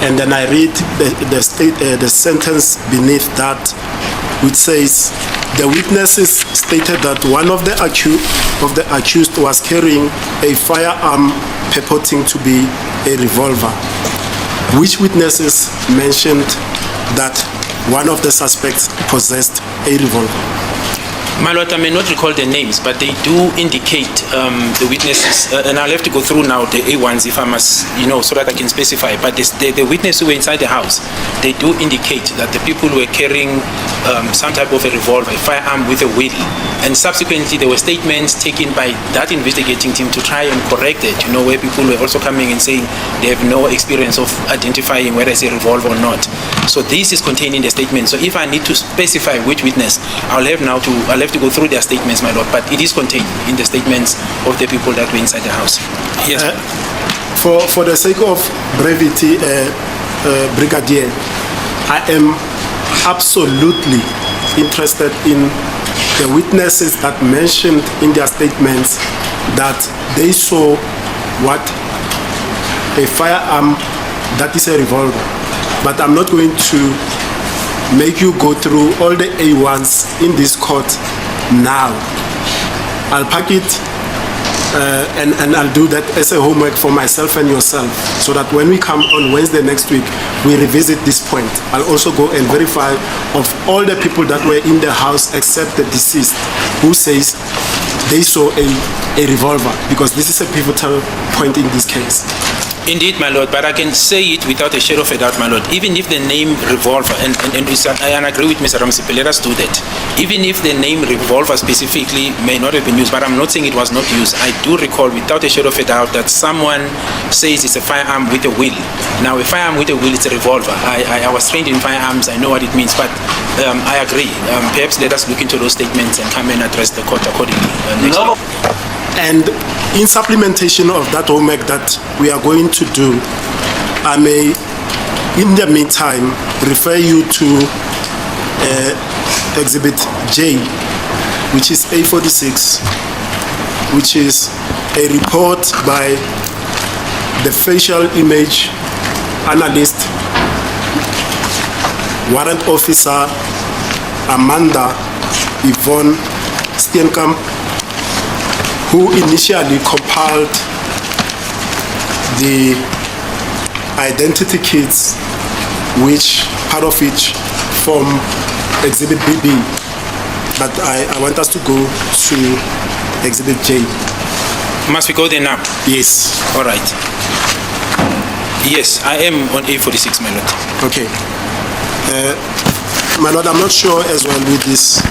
And then I read the sentence beneath that, which says, the witnesses stated that one of the accused was carrying a firearm purporting to be a revolver. Which witnesses mentioned that one of the suspects possessed a revolver? My Lord, I may not recall the names, but they do indicate the witnesses, and I'll have to go through now the A1s if I must, so that I can specify. But the witnesses who were inside the house, they do indicate that the people were carrying some type of a revolver, a firearm with a wheel. And subsequently, there were statements taken by that investigating team to try and correct it, where people were also coming and saying they have no experience of identifying whether it's a revolver or not. So this is contained in the statement. So if I need to specify which witness, I'll have to go through their statements, my Lord, but it is contained in the statements of the people that were inside the house. Yes. For the sake of brevity, Brigadier, I am absolutely interested in the witnesses that mentioned in their statements that they saw what a firearm that is a revolver. But I'm not going to make you go through all the A1s in this court now. I'll pack it and I'll do that as a homework for myself and yourself, so that when we come on Wednesday next week, we revisit this point. I'll also go and verify of all the people that were in the house except the deceased who says they saw a revolver, because this is a pivotal point in this case. Indeed, my Lord, but I can say it without a shadow of a doubt, my Lord. Even if the name revolver, and I agree with Mr. Ramosepele, let us do that. Even if the name revolver specifically may not have been used, but I'm not saying it was not used, I do recall without a shadow of a doubt that someone says it's a firearm with a wheel. Now, a firearm with a wheel is a revolver. I was trained in firearms, I know what it means, but I agree. Perhaps let us look into those statements and come and address the court accordingly next week. And in supplementation of that homework that we are going to do, I may, in the meantime, refer you to Exhibit J, which is A46, which is a report by the facial image analyst, warrant officer Amanda Yvonne Steenkamp, who initially compiled the identity kits, part of which form Exhibit BB. But I want us to go to Exhibit J. Must we go there now? Yes. All right. Yes, I am on A46, my Lord. Okay. My Lord, I'm not sure as well with this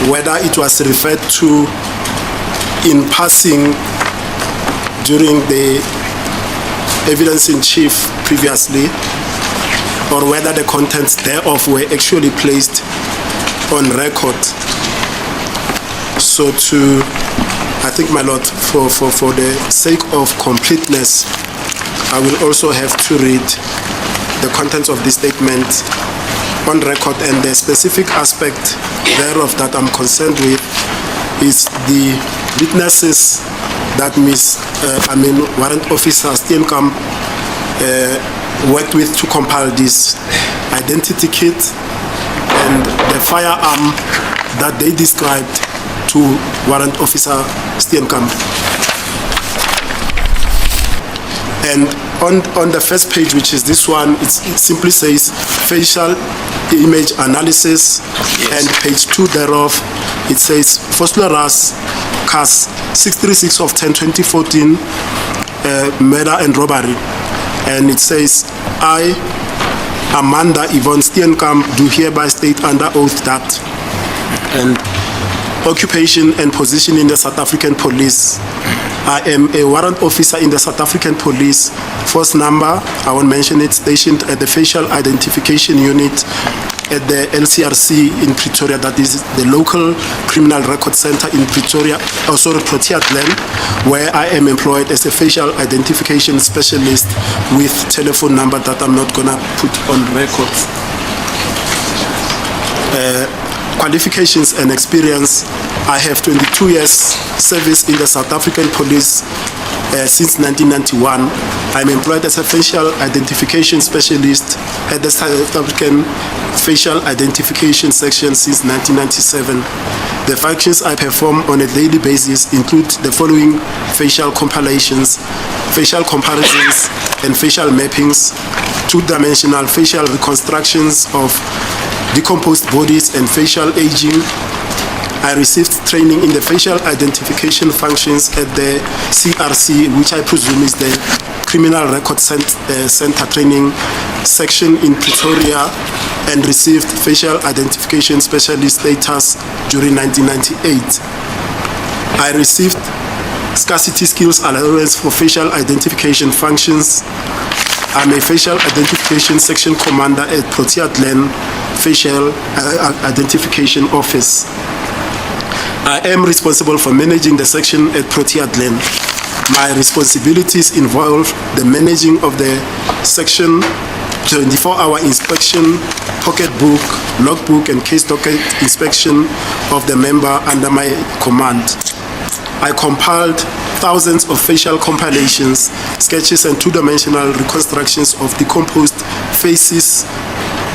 whether it was referred to in passing during the evidence in chief previously, or whether the contents thereof were actually placed on record. So I think, my Lord, for the sake of completeness, I will also have to read the contents of this statement on record, and the specific aspect thereof that I'm concerned with is the witnesses that Warrant Officer Steenkamp worked with to compile this identity kit and the firearm that they described to Warrant Officer Steenkamp. And on the first page, which is this one, it simply says facial image analysis. Yes. And page 2 thereof, it says Fosleras CAS 636 of 10/2014 murder and robbery. And it says, I, Amanda Yvonne Steenkamp, do hereby state under oath that, and occupation and position in the South African Police. I am a warrant officer in the South African Police, force number, I won't mention it, stationed at the Facial Identification Unit at the LCRC in Pretoria, that is the local criminal record center in Pretoria, Protea Glen, where I am employed as a facial identification specialist with telephone number that I'm not gonna put on record. Qualifications and experience, I have 22 years service in the South African Police since 1991. I'm employed as a facial identification specialist at the South African Facial Identification Section since 1997. The functions I perform on a daily basis include the following: facial compilations, facial comparisons, and facial mappings, two-dimensional facial reconstructions of decomposed bodies, and facial aging. I received training in the facial identification functions at the CRC, which I presume is the Criminal Record Center Training Section in Pretoria, and received facial identification specialist status during 1998. I received scarcity skills allowance for facial identification functions. I'm a facial identification section commander at Protea Glen Facial Identification Office. I am responsible for managing the section at Protea Glen. My responsibilities involve the managing of the section, 24-hour inspection, pocketbook, logbook, and case docket inspection of the member under my command. I compiled thousands of facial compilations, sketches, and two-dimensional reconstructions of decomposed faces,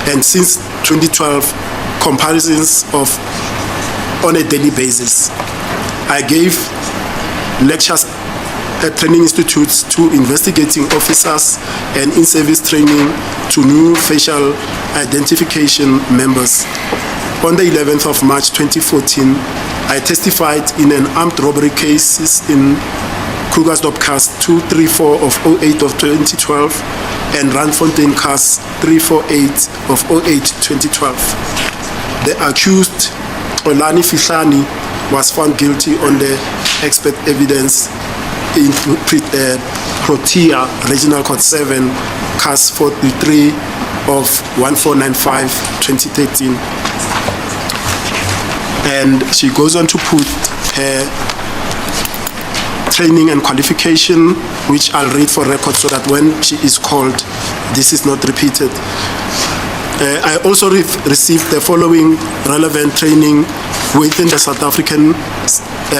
and since 2012, comparisons of on a daily basis. I gave lectures at training institutes to investigating officers and in-service training to new facial identification members. On the 11th of March 2014, I testified in an armed robbery case in Krugersdorp Case 234 of 08 of 2012 and Randfontein Case 348 of 08 2012. The accused Olani Fihlani was found guilty on the expert evidence in Protea Regional Court 7, Case 43 of 1495, 2013. And she goes on to put her training and qualification, which I'll read for record so that when she is called, this is not repeated. I also received the following relevant training within the South African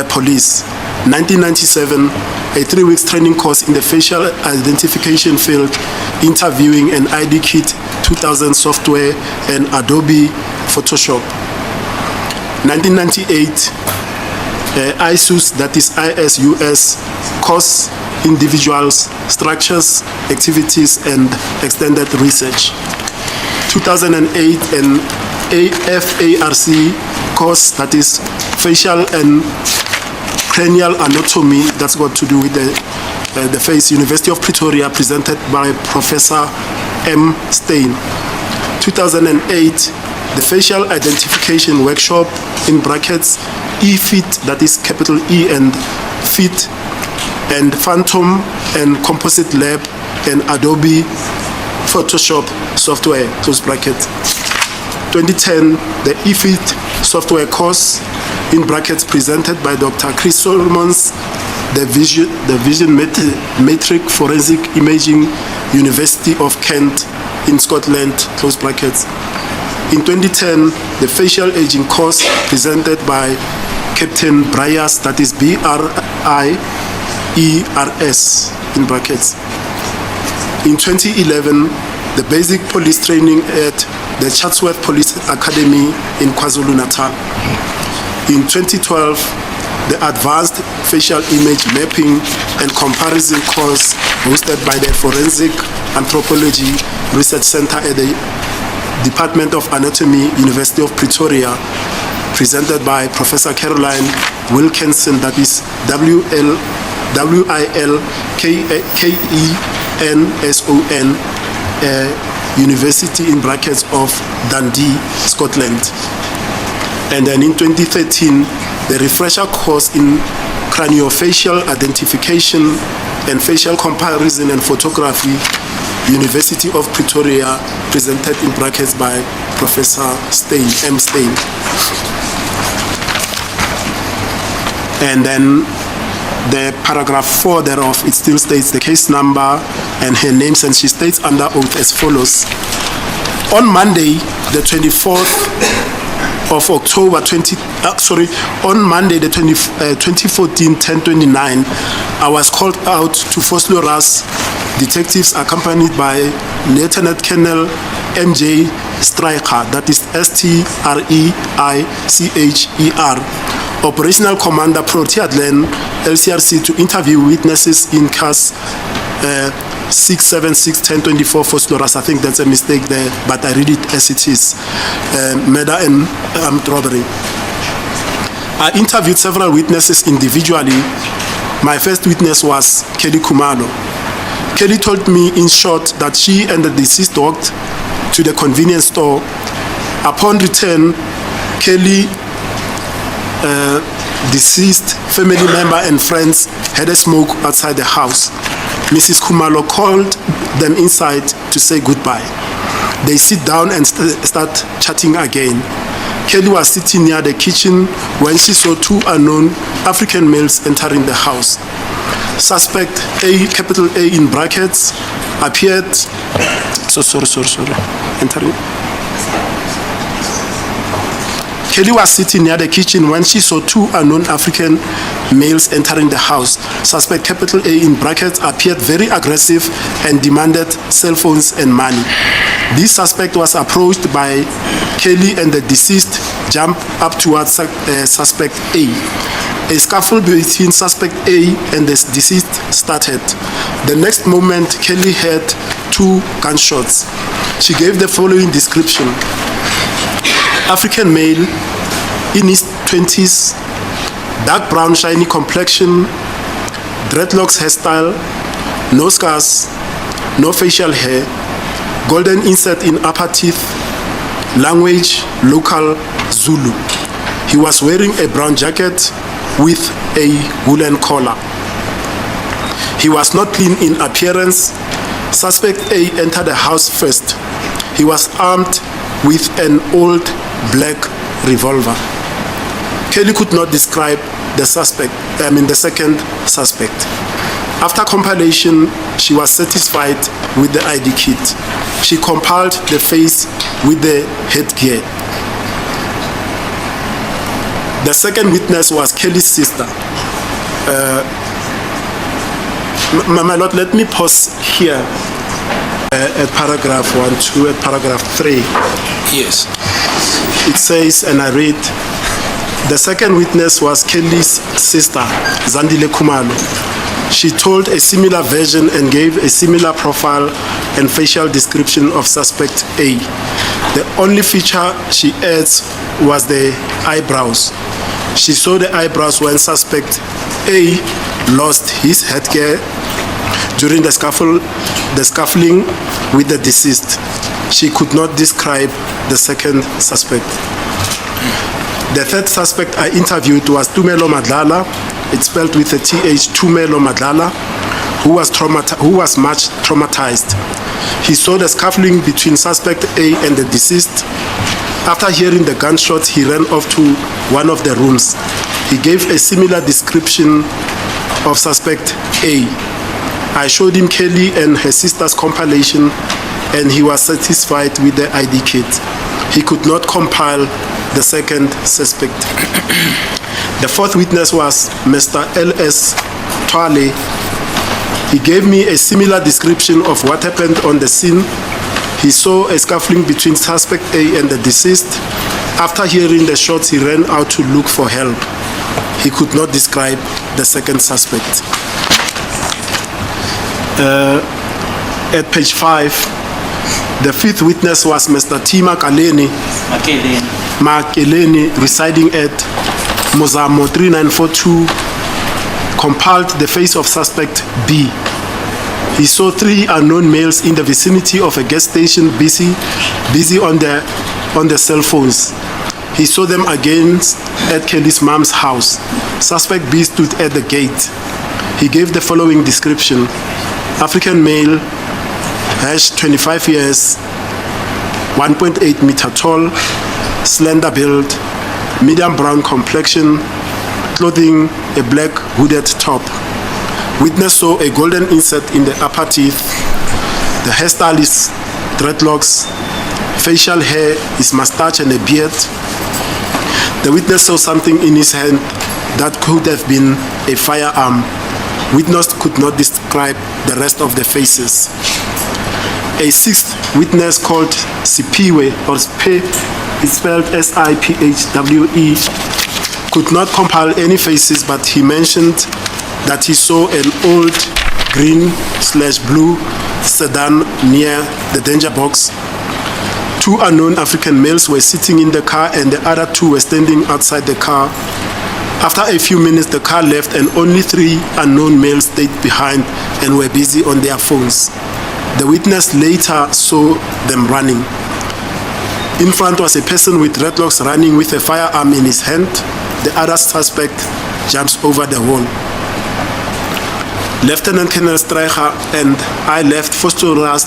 Police. 1997, a 3 weeks training course in the facial identification field, interviewing and ID Kit 2000 software and Adobe Photoshop. 1998, ISUS, that is ISUS, course, individuals, structures, activities, and extended research. 2008, an AFARC course, that is facial and cranial anatomy, that's got to do with the face, University of Pretoria, presented by Professor M. Stein. 2008, the facial identification workshop, in brackets, eFit, that is capital E and FIT, and Phantom and Composite Lab and Adobe Photoshop software, close bracket. 2010, the eFit software course, in brackets, presented by Dr. Chris Solomons, the Vision Metric Forensic Imaging, University of Kent in Scotland, close brackets. In 2010, the facial aging course, presented by Captain Brias, that is BRIERS, in brackets. In 2011, the basic police training at the Chatsworth Police Academy in KwaZulu-Natal. In 2012, the advanced facial image mapping and comparison course hosted by the Forensic Anthropology Research Center at the Department of Anatomy, University of Pretoria, presented by Professor Caroline Wilkinson, that is WILKENSON, University, in brackets, of Dundee, Scotland. And then in 2013, the refresher course in craniofacial identification and facial comparison and photography, University of Pretoria, presented in brackets by Professor Stein, M. Stein. And then the paragraph 4 thereof, it still states the case number and her names, and she states under oath as follows. On Monday, the 24th of October on Monday, the 2014, 10/29, I was called out to Vosloorus detectives accompanied by Lieutenant Colonel MJ Streicher, that is Streicher, Operational Commander Proteadlen, LCRC, to interview witnesses in case 676-1024 Vosloorus. I think that's a mistake there, but I read it as it is. Murder and armed robbery. I interviewed several witnesses individually. My first witness was Kelly Khumalo. Kelly told me in short that she and the deceased walked to the convenience store. Upon return, Kelly, deceased family member and friends had a smoke outside the house. Mrs. Khumalo called them inside to say goodbye. They sit down and start chatting again. Kelly was sitting near the kitchen when she saw two unknown African males entering the house. Suspect A, capital A in brackets, appeared. Entering. Kelly was sitting near the kitchen when she saw two unknown African males entering the house. Suspect capital A in brackets appeared very aggressive and demanded cell phones and money. This suspect was approached by Kelly and the deceased jumped up towards suspect A. A scuffle between suspect A and the deceased started. The next moment, Kelly heard two gunshots. She gave the following description. African male, in his 20s, dark brown shiny complexion, dreadlocks hairstyle, no scars, no facial hair, golden insert in upper teeth, language local Zulu. He was wearing a brown jacket with a woolen collar. He was not clean in appearance. Suspect A entered the house first. He was armed with an old black revolver. Kelly could not describe the second suspect. After compilation, she was satisfied with the ID kit. She compiled the face with the headgear. The second witness was Kelly's sister. My Lord, let me pause here at paragraph 1 to at paragraph 3. Yes. It says, and I read, the second witness was Kelly's sister, Zandile Khumalo. She told a similar version and gave a similar profile and facial description of suspect A. The only feature she adds was the eyebrows. She saw the eyebrows when suspect A lost his headgear during the scuffling with the deceased. She could not describe the second suspect. The third suspect I interviewed was Tumelo Madlala. It's spelled with a TH, Tumelo Madlala, who was much traumatized. He saw the scuffling between suspect A and the deceased. After hearing the gunshots, he ran off to one of the rooms. He gave a similar description of suspect A. I showed him Kelly and her sister's compilation, and he was satisfied with the ID kit. He could not compile the second suspect. The fourth witness was Mr. L.S. Twale. He gave me a similar description of what happened on the scene. He saw a scuffling between suspect A and the deceased. After hearing the shots, he ran out to look for help. He could not describe the second suspect. At page 5, the fifth witness was Mr. T. Makeleni, residing at Mozamo 3942, compiled the face of suspect B. He saw three unknown males in the vicinity of a gas station busy on their cell phones. He saw them again at Kelly's mom's house. Suspect B stood at the gate. He gave the following description. African male, age 25 years, 1.8 meter tall, slender build, medium brown complexion, clothing a black hooded top. Witness saw a golden insert in the upper teeth. The hairstyle is dreadlocks. Facial hair is mustache and a beard. The witness saw something in his hand that could have been a firearm. Witness could not describe the rest of the faces. A sixth witness called Sipiwe, or Spe, it's spelled S-I-P-H-W-E, could not compile any faces, but he mentioned that he saw an old green/blue sedan near the danger box. 2 unknown African males were sitting in the car and the other 2 were standing outside the car. After a few minutes, the car left and only 3 unknown males stayed behind and were busy on their phones. The witness later saw them running. In front was a person with dreadlocks running with a firearm in his hand. The other suspect jumps over the wall. Lieutenant Colonel Streicher and I left Fostoras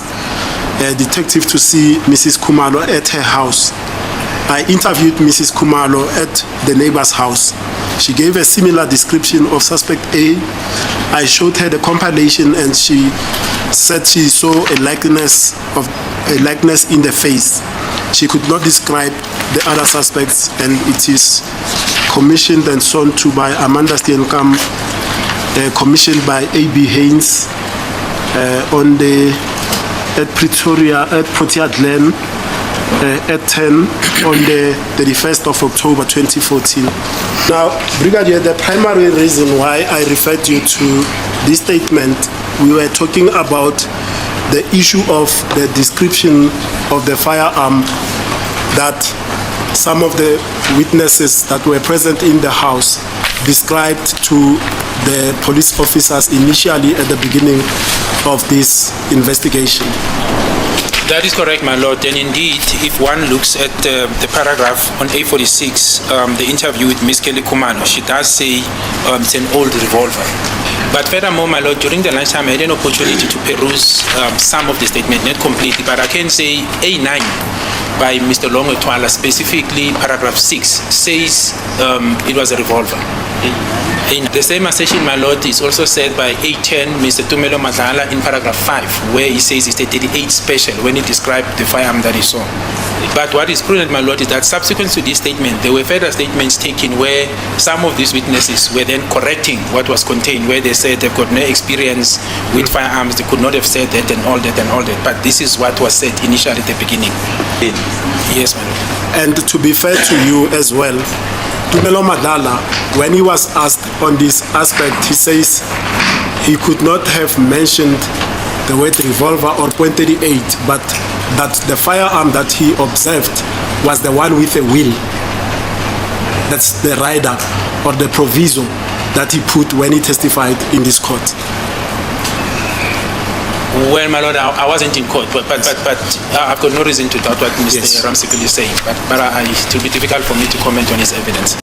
detective to see Mrs. Khumalo at her house. I interviewed Mrs. Khumalo at the neighbor's house. She gave a similar description of suspect A. I showed her the compilation and she said she saw a likeness in the face. She could not describe the other suspects, and it is commissioned and sewn to by Amanda Steenkamp, commissioned by A.B. Haynes at Pretoria, at Protea Glen, at 10 on the 31st of October 2014. Now, Brigadier, the primary reason why I referred you to this statement, we were talking about the issue of the description of the firearm that some of the witnesses that were present in the house described to the police officers initially at the beginning of this investigation. That is correct, my lord. And indeed, if one looks at the paragraph on A46, the interview with Ms. Kelly Khumalo, she does say it's an old revolver. But furthermore, my lord, during the lunchtime, I had an opportunity to peruse some of the statement, not completely, but I can say A9 by Mr. Longwe-Twala, specifically paragraph 6, says it was a revolver. In the same assertion, my lord, is also said by A10, Mr. Tumelo Madlala, in paragraph 5, where he says it's a 38 special when he described the firearm that he saw. But what is prudent, my lord, is that subsequent to this statement, there were further statements taken where some of these witnesses were then correcting what was contained, where they said they've got no experience with firearms, they could not have said that and all that and all that. But this is what was said initially at the beginning. Yes, my lord. And to be fair to you as well, Tumelo Madlala, when he was asked on this aspect, he says he could not have mentioned the word revolver or .38, but that the firearm that he observed was the one with a wheel. That's the rider or the proviso that he put when he testified in this court. Well, my lord, I wasn't in court, but I've got no reason to doubt what Mr. Ramosepele is saying. But it will be difficult for me to comment on his evidence.